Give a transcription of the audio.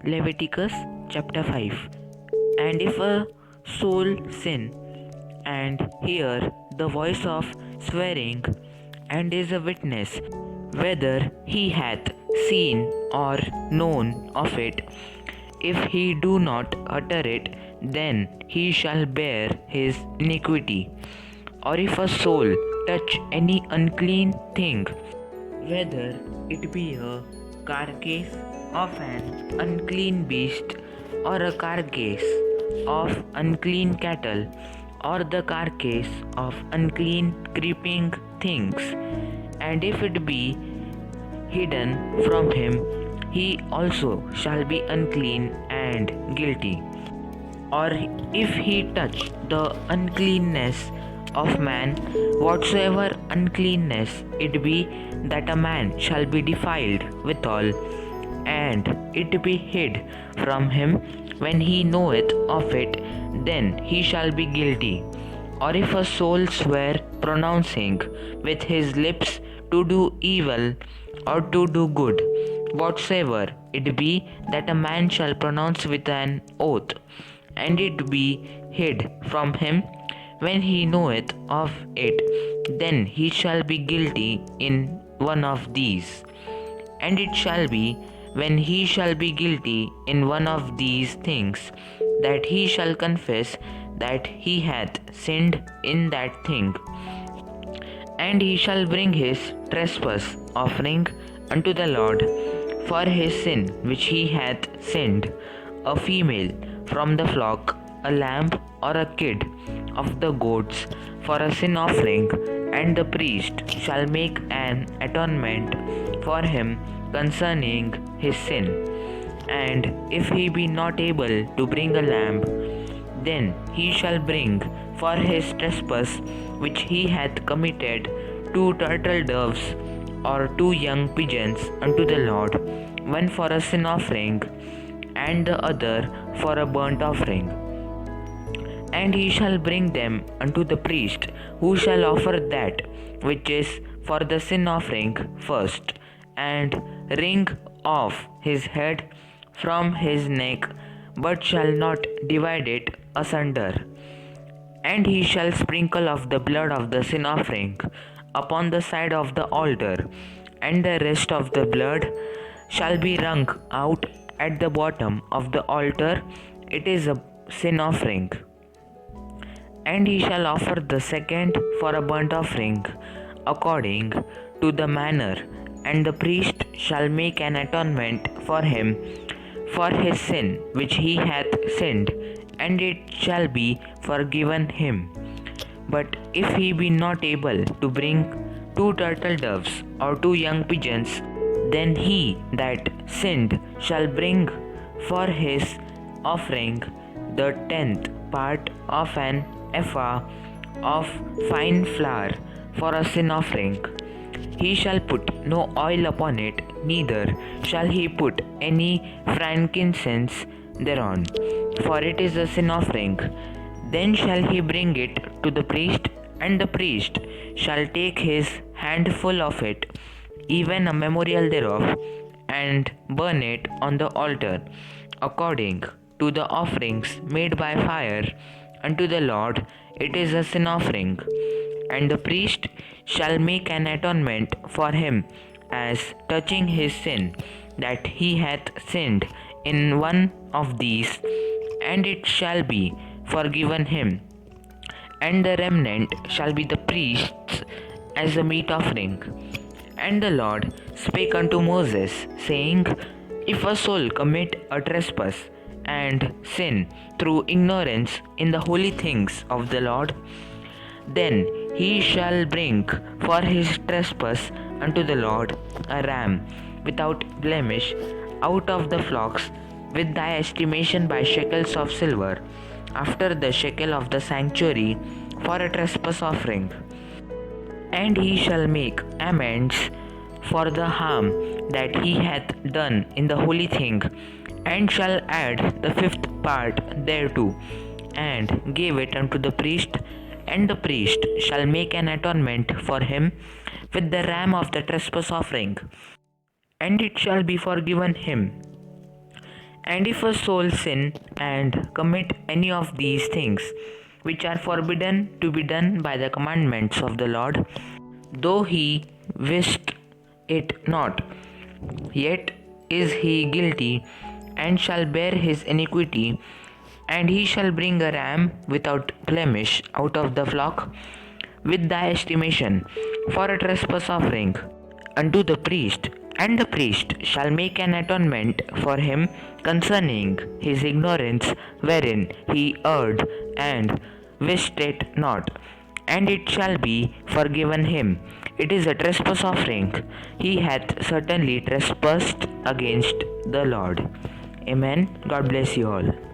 Leviticus chapter 5. And if a soul sin, and hear the voice of swearing, and is a witness, whether he hath seen or known of it, if he do not utter it, then he shall bear his iniquity. Or if a soul touch any unclean thing, whether it be a carcass of an unclean beast, or a carcass of unclean cattle, or the carcass of unclean creeping things, and if it be hidden from him, he also shall be unclean and guilty. Or if he touch the uncleanness of man, whatsoever uncleanness it be, that a man shall be defiled withal, and it be hid from him when he knoweth of it, then he shall be guilty. Or if a soul swear pronouncing with his lips to do evil or to do good, whatsoever it be that a man shall pronounce with an oath, and it be hid from him when he knoweth of it, then he shall be guilty in one of these. And it shall be, when he shall be guilty in one of these things, that he shall confess that he hath sinned in that thing, and he shall bring his trespass offering unto the Lord for his sin which he hath sinned, a female from the flock, a lamb or a kid of the goats for a sin offering, and the priest shall make an atonement for him concerning his sin. And if he be not able to bring a lamb, then he shall bring for his trespass which he hath committed 2 turtle doves or 2 young pigeons unto the Lord, one for a sin offering, and the other for a burnt offering. And he shall bring them unto the priest, who shall offer that which is for the sin offering first, and wring off his head from his neck, but shall not divide it asunder. And he shall sprinkle of the blood of the sin offering upon the side of the altar, and the rest of the blood shall be wrung out at the bottom of the altar. It is a sin offering. And he shall offer the second for a burnt offering, according to the manner, and the priest shall make an atonement for him for his sin which he hath sinned, and it shall be forgiven him. But if he be not able to bring 2 turtle doves or 2 young pigeons, then he that sinned shall bring for his offering the 10th part of an ephah of fine flour for a sin offering. He shall put no oil upon it, neither shall he put any frankincense thereon, for it is a sin offering. Then shall he bring it to the priest, and the priest shall take his handful of it, even a memorial thereof, and burn it on the altar, according to the offerings made by fire unto the Lord. It is a sin offering. And the priest shall make an atonement for him as touching his sin, that he hath sinned in one of these, and it shall be forgiven him. And the remnant shall be the priest's as a meat offering. And the Lord spake unto Moses, saying, If a soul commit a trespass and sin through ignorance in the holy things of the Lord, then he shall bring for his trespass unto the Lord a ram without blemish out of the flocks, with thy estimation by shekels of silver, after the shekel of the sanctuary, for a trespass offering. And he shall make amends for the harm that he hath done in the holy thing, and shall add the 5th part thereto, and give it unto the priest. And the priest shall make an atonement for him with the ram of the trespass offering, and it shall be forgiven him. And if a soul sin and commit any of these things, which are forbidden to be done by the commandments of the Lord, though he wist it not, yet is he guilty, and shall bear his iniquity, and he shall bring a ram without blemish out of the flock, with thy estimation, for a trespass offering unto the priest, and the priest shall make an atonement for him concerning his ignorance wherein he erred and wist it not, and it shall be forgiven him. It is a trespass offering. He hath certainly trespassed against the Lord. Amen. God bless you all.